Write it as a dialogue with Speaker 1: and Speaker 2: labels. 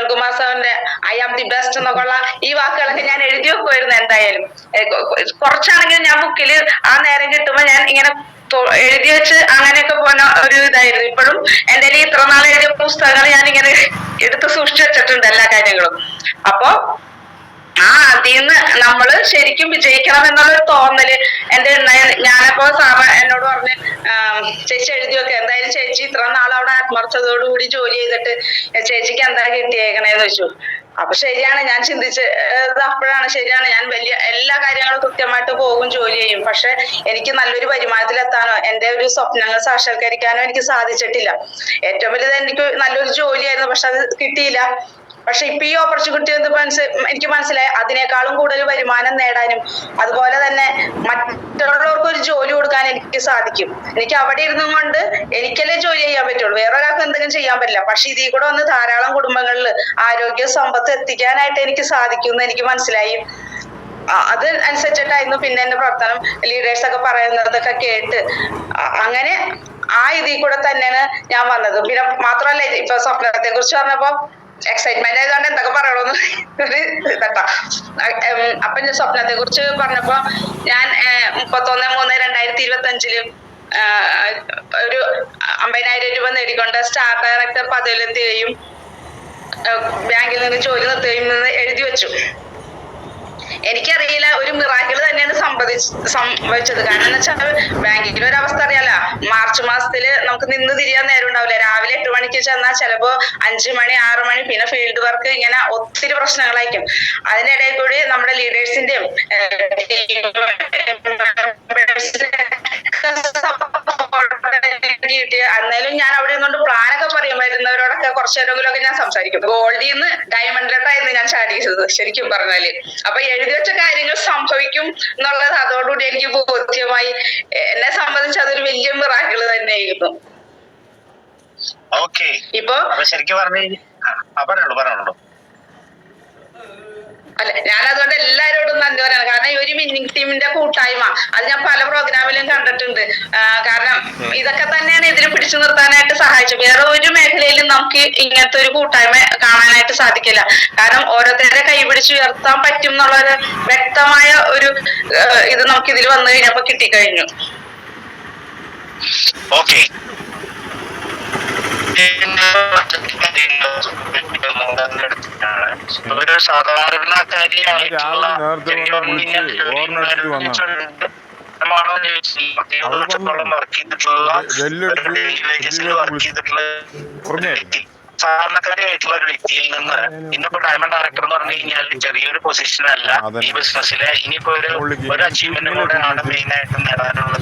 Speaker 1: സുനിൽകുമാർ സാറിന്റെ I am the best എന്നൊക്കെയുള്ള ഈ വാക്കുകളൊക്കെ ഞാൻ എഴുതി വെക്കുമായിരുന്നു. എന്തായാലും കുറച്ചാണെങ്കിലും ഞാൻ ബുക്കിൽ ആ നേരം കിട്ടുമ്പോ ഞാൻ ഇങ്ങനെ എഴുതി വെച്ച് അങ്ങനെയൊക്കെ പോകുന്ന ഒരു ഇതായിരുന്നു. ഇപ്പോഴും എന്റെ ഇത്ര നാൾ എഴുതിയ പുസ്തകങ്ങൾ ഞാൻ ഇങ്ങനെ എടുത്ത് സൂക്ഷിച്ചു വെച്ചിട്ടുണ്ട് എല്ലാ കാര്യങ്ങളും. അപ്പൊ അതിന്ന് നമ്മള് ശരിക്കും വിജയിക്കണം എന്നുള്ളൊരു തോന്നല് എന്റെ ഞാനപ്പോ സാറ് എന്നോട് പറഞ്ഞ് ചേച്ചി എഴുതി വെക്ക, എന്തായാലും ചേച്ചി ഇത്ര നാൾ അവിടെ ആത്മാർത്ഥതയോടുകൂടി ജോലി ചെയ്തിട്ട് ചേച്ചിക്ക് എന്താ കിട്ടിയേക്കണേന്ന് വെച്ചു. അപ്പൊ ശരിയാണ്, ഞാൻ ചിന്തിച്ചത് അപ്പോഴാണ്. ശരിയാണ്, ഞാൻ വലിയ എല്ലാ കാര്യങ്ങളും കൃത്യമായിട്ട് പോകും, ജോലി ചെയ്യും. പക്ഷെ എനിക്ക് നല്ലൊരു വരുമാനത്തിലെത്താനോ എന്റെ ഒരു സ്വപ്നങ്ങൾ സാക്ഷാത്കരിക്കാനോ എനിക്ക് സാധിച്ചിട്ടില്ല. ഏറ്റവും വലുത് എനിക്ക് നല്ലൊരു ജോലിയായിരുന്നു, പക്ഷെ അത് കിട്ടിയില്ല. പക്ഷെ ഇപ്പൊ ഈ ഓപ്പർച്യൂണിറ്റി എനിക്ക് മനസ്സിലായി, അതിനേക്കാളും കൂടുതൽ വരുമാനം നേടാനും അതുപോലെ തന്നെ മറ്റുള്ളവർക്ക് ഒരു ജോലി കൊടുക്കാൻ എനിക്ക് സാധിക്കും. എനിക്ക് അവിടെ ഇരുന്നും കൊണ്ട് എനിക്കല്ലേ ജോലി ചെയ്യാൻ പറ്റുള്ളൂ, വേറെ ഒരാൾക്ക് എന്തെങ്കിലും ചെയ്യാൻ പറ്റില്ല. പക്ഷെ ഇതിൽ കൂടെ വന്ന് ധാരാളം കുടുംബങ്ങളിൽ ആരോഗ്യ സമ്പത്ത് എത്തിക്കാനായിട്ട് എനിക്ക് സാധിക്കും എന്ന് എനിക്ക് മനസ്സിലായി. അത് അനുസരിച്ചിട്ടായിരുന്നു പിന്നെ എന്റെ പ്രവർത്തനം. ലീഡേഴ്സ് ഒക്കെ പറയുന്നതൊക്കെ കേട്ട് അങ്ങനെ ആ ഇതിൽ കൂടെ തന്നെയാണ് ഞാൻ വന്നത്. പിന്നെ മാത്രമല്ല, ഇപ്പൊ സ്വപ്നത്തെ കുറിച്ച് പറഞ്ഞപ്പോ എക്സൈറ്റ്മെന്റ് ആയതുകൊണ്ട് എന്തൊക്കെ പറയണമെന്ന് ഒരു ഇതട്ടാ. അപ്പൊ ഞാൻ സ്വപ്നത്തെ കുറിച്ച് പറഞ്ഞപ്പോ ഞാൻ 31/3/2025 ഒരു 50,000 രൂപ നേടിക്കൊണ്ട് സ്റ്റാർ ഡയറക്ടർ പദവിയിലെത്തുകയും ബാങ്കിൽ നിന്ന് ജോലി നിർത്തുകയും നിന്ന് എഴുതി വെച്ചു. എനിക്കറിയില്ല, ഒരു മിറാക്കിൾ തന്നെയാണ് സംഭവിച്ചത്. കാരണം എന്ന് വെച്ചാൽ ബാങ്കിന്റെ ഒരു അവസ്ഥ അറിയാലോ, മാർച്ച് മാസത്തില് നമുക്ക് നിന്ന് തിരിയാൻ നേരം ഉണ്ടാവില്ല. രാവിലെ 8 മണിക്ക് ചെന്നാൽ ചിലപ്പോ 5 മണി 6 മണി, പിന്നെ ഫീൽഡ് വർക്ക്, ഇങ്ങനെ ഒത്തിരി പ്രശ്നങ്ങളായിരിക്കും. അതിന്റെ ഇടയിൽ കൂടി നമ്മുടെ ലീഡേഴ്സിന്റെയും എന്നാലും ഞാൻ അവിടെ നിന്നുകൊണ്ട് പ്ലാനൊക്കെ പറയും. വരുന്നവരോടൊക്കെ കുറച്ചേരെങ്കിലുമൊക്കെ ഞാൻ സംസാരിക്കും. ഗോൾഡിൽ നിന്ന് ഡയമണ്ടിലോട്ടായിരുന്നു ഞാൻ ചാടിയത് ശരിക്കും പറഞ്ഞാല്. അപ്പൊ എഴുതി വെച്ച കാര്യങ്ങൾ സംഭവിക്കും എന്നുള്ളത് അതോടുകൂടി എനിക്ക് ബോധ്യമായി. എന്നെ സംബന്ധിച്ച് അതൊരു വലിയ മിറാക്കിൾ തന്നെയായിരുന്നു.
Speaker 2: ഇപ്പൊ ശരിക്കും പറഞ്ഞു
Speaker 1: അല്ലെ, ഞാൻ അതുകൊണ്ട് എല്ലാവരോടും നന്ദി പറയണം. കാരണം ഈ ഒരു വിന്നിംഗ് ടീമിന്റെ കൂട്ടായ്മ അത് ഞാൻ പല പ്രോഗ്രാമിലും കണ്ടിട്ടുണ്ട്. കാരണം ഇതൊക്കെ തന്നെയാണ് ഇതിൽ പിടിച്ചു നിർത്താനായിട്ട് സഹായിച്ചത്. വേറെ ഒരു മേഖലയിലും നമുക്ക് ഇങ്ങനത്തെ ഒരു കൂട്ടായ്മ കാണാനായിട്ട് സാധിക്കില്ല. കാരണം ഓരോരുത്തരെ കൈപിടിച്ച് ഉയർത്താൻ പറ്റും എന്നുള്ളൊരു വ്യക്തമായ ഒരു ഇത് നമുക്ക് ഇതിൽ വന്നു കഴിഞ്ഞപ്പോ കിട്ടിക്കഴിഞ്ഞു.
Speaker 2: ഒരു സാധാരണക്കാരിയാണ് സാധാരണക്കാരിയായിട്ടുള്ള ഒരു വ്യക്തിയിൽ നിന്ന് ഇന്നിപ്പോ ഡയമണ്ട് ഡയറക്ടർ എന്ന് പറഞ്ഞു കഴിഞ്ഞാൽ ചെറിയൊരു പൊസിഷൻ അല്ല ഈ ബിസിനസ്സിലെ. ഇനിയിപ്പോ ഒരു അച്ചീവ്മെന്റ് കൂടെ ആണ് മെയിൻ ആയിട്ട് നേടാനുള്ള